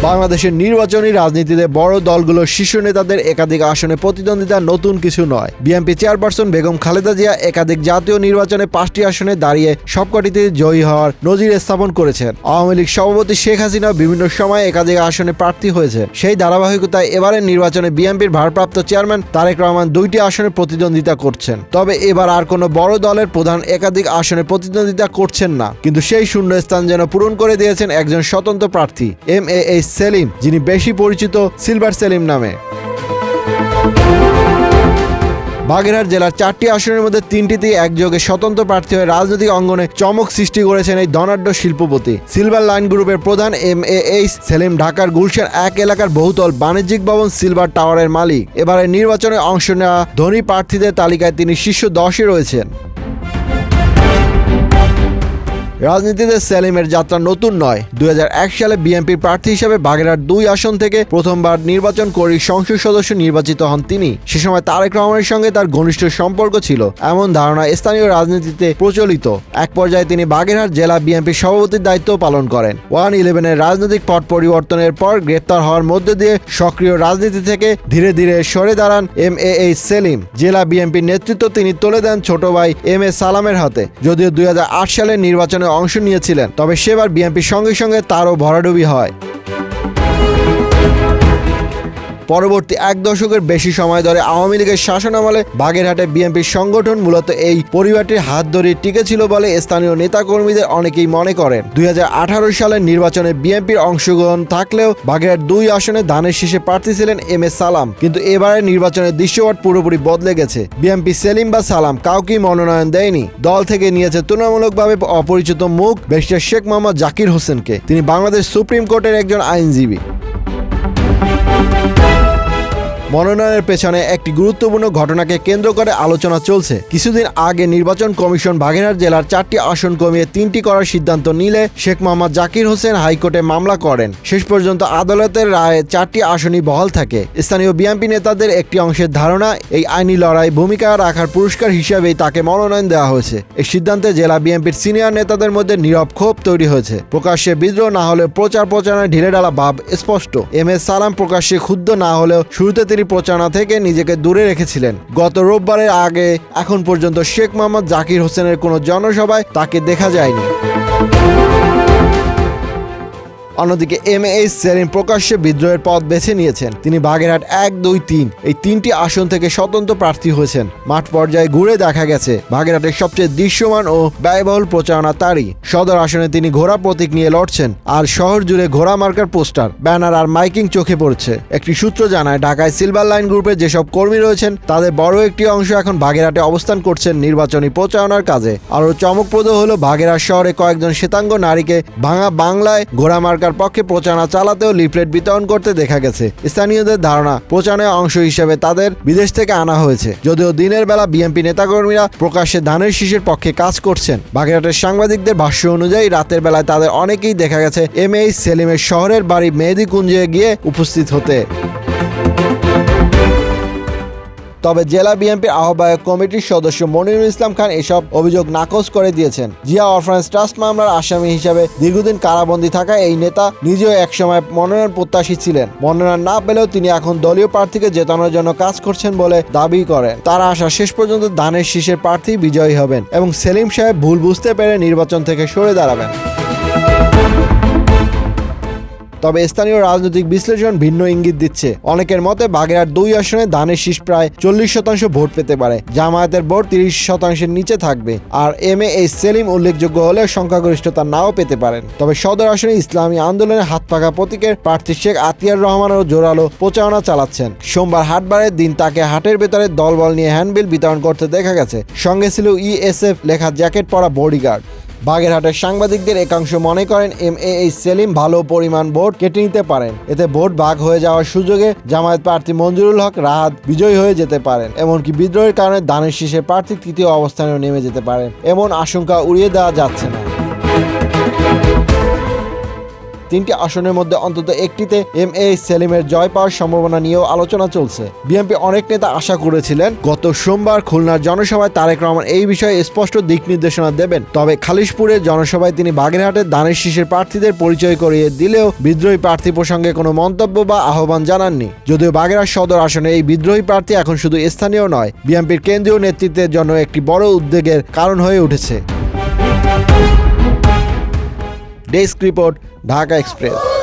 বাংলাদেশের নির্বাচনী রাজনীতিতে বড় দলগুলোর শীর্ষ নেতাদের একাধিক আসনে প্রতিদ্বন্দ্বিতা নতুন কিছু নয়। বিএনপি চেয়ারপারসন বেগম খালেদা জিয়া একাধিক জাতীয় নির্বাচনে 5টি আসনে দাঁড়িয়ে সবকটিতে জয়ী হওয়ার নজির স্থাপন করেছেন। আওয়ামী লীগ সভাপতি শেখ হাসিনা বিভিন্ন সময়ে একাধিক আসনে প্রার্থী হয়েছে। সেই ধারাবাহিকতায় এবারের নির্বাচনে বিএনপির ভারপ্রাপ্ত চেয়ারম্যান তারেক রহমান 2টি আসনে প্রতিদ্বন্দ্বিতা করছেন। তবে এবার আর কোনো বড় দলের প্রধান একাধিক আসনে প্রতিদ্বন্দ্বিতা করছেন না, কিন্তু সেই শূন্য স্থান যেন পূরণ করে দিয়েছেন একজন স্বতন্ত্র প্রার্থী এমএএইচ সেলিম, যিনি বেশি পরিচিত সিলভার সেলিম নামে। বাগেরহাট জেলার 4টি আসনের মধ্যে 3টিতেই একযোগে স্বতন্ত্র প্রার্থী হয়ে রাজনৈতিক অঙ্গনে চমক সৃষ্টি করেছেন এই ধনাঢ্য শিল্পপতি। সিলভার লাইন গ্রুপের প্রধান এমএএইচ সেলিম ঢাকার গুলশান 1 এলাকার বহুতল বাণিজ্যিক ভবন সিলভার টাওয়ারের মালিক। এবারের নির্বাচনে অংশ নেওয়া ধনী প্রার্থীদের তালিকায় তিনি শীর্ষ 10-এ রয়েছেন। রাজনীতিতে সেলিমের যাত্রা নতুন নয়। 2001 সালে বিএনপির প্রার্থী হিসেবে বাগেরহাট 2 আসন থেকে প্রথমবার নির্বাচন করে সংসদ সদস্য নির্বাচিত হন তিনি। সে সময় তারেক রহমানের সঙ্গে তার ঘনিষ্ঠ সম্পর্ক ছিল এমন ধারণা স্থানীয় রাজনীতিতে প্রচলিত। এক পর্যায়ে তিনি বাগেরহাট জেলা বিএনপির সভাপতির দায়িত্ব পালন করেন। 1-11-এর রাজনৈতিক পট পরিবর্তনের পর গ্রেপ্তার হওয়ার মধ্য দিয়ে সক্রিয় রাজনীতি থেকে ধীরে ধীরে সরে দাঁড়ান এমএএইচ সেলিম। জেলা বিএনপির নেতৃত্ব তিনি তুলে দেন ছোট ভাই এম.এ. সালামের হাতে। যদিও 2008 সালের নির্বাচনে অংশ নিয়েছিলেন, তবে সেবার বিএনপির সঙ্গে সঙ্গে তারও ভরাডুবি হয়। পরবর্তী 1 দশকের বেশি সময় ধরে আওয়ামী লীগের শাসনামলে বাগেরহাটে বিএনপির সংগঠন মূলত এই পরিবারটির হাত ধরে টিকেছিল বলে স্থানীয় নেতাকর্মীদের অনেকেই মনে করেন। 2018 সালের নির্বাচনে বিএনপির অংশগ্রহণ থাকলেও বাগেরহাট 2 আসনে ধানের শীষে প্রার্থী ছিলেন এম.এ. সালাম, কিন্তু এবারের নির্বাচনের দৃশ্যপট পুরোপুরি বদলে গেছে। বিএনপি সেলিম বা সালাম কাউকেই মনোনয়ন দেয়নি। দল থেকে নিয়েছে তুলনামূলকভাবে অপরিচিত মুখ ব্যারিস্টার শেখ মোহাম্মদ জাকির হোসেনকে। তিনি বাংলাদেশ সুপ্রিম কোর্টের একজন আইনজীবী। মনোনয়নের পেছনে একটি গুরুত্বপূর্ণ ঘটনাকে কেন্দ্র করে আলোচনা চলছে। কিছুদিন আগে নির্বাচন কমিশন বাগেরহাট জেলার 4টি আসন কমিয়ে 3টি করার সিদ্ধান্ত নিলে শেখ মোহাম্মদ জাকির হোসেন হাইকোর্টে মামলা করেন। শেষ পর্যন্ত আদালতের রায়ে 4টি আসনই বহাল থাকে। স্থানীয় বিএনপি নেতাদের একটি অংশের ধারণা, এই আইনি লড়াই ভূমিকা রাখার পুরস্কার হিসেবেই তাকে মনোনয়ন দেওয়া হয়েছে। এই সিদ্ধান্তে জেলা বিএনপির সিনিয়র নেতাদের মধ্যে নীরব ক্ষোভ তৈরি হয়েছে। প্রকাশ্যে বিদ্রোহ না হলেও প্রচার প্রচারণায় ঢিলেঢালা ভাব স্পষ্ট। এম.এ. সালাম প্রকাশ্যে ক্ষুব্ধ না হলেও শুরুতে তিনি প্রচারণা থেকে নিজেকে দূরে রেখেছিলেন। গত রোববারের আগে এখন পর্যন্ত শেখ মোহাম্মদ জাকির হোসেনের কোনো জনসভায় তাকে দেখা যায়নি। অন্যদিকে এমএএইচ সেলিম প্রকাশ্যে বিদ্রোহের পথ বেছে নিয়েছেন। তিনি বাগেরহাট 1, 2, 3 এই 3টি আসন থেকে স্বতন্ত্র প্রার্থী হয়েছেন। মাঠ পর্যায়ে ঘুরে দেখা গেছে বাগেরহাটের সবচেয়ে দৃশ্যমান ও ব্যয়বহুল প্রচারণা তারই। সদর আসনে তিনি ঘোড়া প্রতীক নিয়ে লড়ছেন, আর শহর জুড়ে ঘোড়া মার্কার পোস্টার, ব্যানার আর মাইকিং চোখে পড়ছে। একটি সূত্র জানায়, ঢাকায় সিলভার লাইন গ্রুপের যেসব কর্মী রয়েছেন তাদের বড় একটি অংশ এখন বাগেরহাটে অবস্থান করছেন নির্বাচনী প্রচারণার কাজে। আরও চমকপ্রদ হলো বাগেরহাট শহরে কয়েকজন শ্বেতাঙ্গ নারীকে ভাঙা বাংলায় ঘোড়া মার্কার পক্ষে প্রচারণা চালাতেও লিফলেট বিতরণ করতে দেখা গেছে। স্থানীয়দের ধারণা, প্রচারণার অংশ হিসেবে তাদের বিদেশ থেকে আনা হয়েছে। যদিও দিনের বেলা বিএনপি নেতাকর্মীরা প্রকাশ্যে ধানের শীষের পক্ষে কাজ করছেন। বাগেরহাটের সাংবাদিকদের ভাষ্য অনুযায়ী রাতের বেলায় তাদের অনেকেই দেখা গেছে এমএএইচ সেলিমের শহরের বাড়ি মেহেদীকুঞ্জে গিয়ে উপস্থিত হতে। তবে জেলা বিএনপির আহ্বায়ক কমিটির সদস্য মনিরুল ইসলাম খান এসব অভিযোগ নাকচ করে দিয়েছেন। জিয়া অরফানেজ ট্রাস্ট মামলার আসামি হিসেবে দীর্ঘদিন কারাবন্দী থাকা এই নেতা নিজেও একসময় মনোনয়ন প্রত্যাশী ছিলেন। মনোনয়ন না পেলেও তিনি এখন দলীয় প্রার্থীকে জেতানোর জন্য কাজ করছেন বলে দাবি করেন। তার আশা শেষ পর্যন্ত ধানের শীষের প্রার্থী বিজয়ী হবেন এবং সেলিম সাহেব ভুল বুঝতে পেরে নির্বাচন থেকে সরে দাঁড়াবেন। তবে স্থানীয় রাজনৈতিক বিশ্লেষণ ভিন্ন ইঙ্গিত দিচ্ছে। অনেকের মতে বাগেরহাট 2 আসনে ধানের শীষ প্রায় 40% ভোট পেতে পারে। জামায়াতের ভোট 30%-এর নিচে থাকবে। আর এমএএইচ সেলিম উল্লেখযোগ্য হলে সংখ্যাগরিষ্ঠতা নাও পেতে পারেন। তবে সদর আসনে ইসলামী আন্দোলনের হাত পাকা প্রতীকের প্রার্থী শেখ আতিয়ার রহমানও জোরালো প্রচারণা চালাচ্ছেন। সোমবার হাটবারের দিন তাকে হাটের ভেতরে দলবল নিয়ে হ্যান্ডবিল বিতরণ করতে দেখা গেছে। সঙ্গে ছিল ইএসএফ লেখা জ্যাকেট পরা বডিগার্ড। বাগেরহাটের সাংবাদিকদের একাংশ মনে করেন এমএএইচ সেলিম ভালো পরিমাণ ভোট কেটে নিতে পারেন। এতে ভোট ভাগ হয়ে যাওয়ার সুযোগে জামায়াত প্রার্থী মঞ্জুরুল হক রাহাত বিজয়ী হয়ে যেতে পারেন। এমনকি বিদ্রোহের কারণে ধানের শীষের প্রার্থী 3য় অবস্থানেও নেমে যেতে পারেন, এমন আশঙ্কা উড়িয়ে দেওয়া যাচ্ছে না। 3টি আসনের মধ্যে অন্তত একটিতে MA সেলিমের জয় পাওয়ার সম্ভাবনা নিয়েও আলোচনা চলছে। বিএনপি অনেক নেতা আশা করেছিলেন গত সোমবার খুলনার জনসভায় তারেক রহমান এই বিষয়ে স্পষ্ট দিক নির্দেশনা দেবেন। তবে খালিশপুরের জনসভায় তিনি বাগেরহাটের ধানের শীষের প্রার্থীদের পরিচয় করিয়ে দিলেও বিদ্রোহী প্রার্থী প্রসঙ্গে কোনো মন্তব্য বা আহ্বান জানাননি। যদিও বাগেরহাট সদর আসনে এই বিদ্রোহী প্রার্থী এখন শুধু স্থানীয় নয়, বিএনপির কেন্দ্রীয় নেতৃত্বের জন্য একটি বড় উদ্বেগের কারণ হয়ে উঠেছে। Desk report, Dhaka express.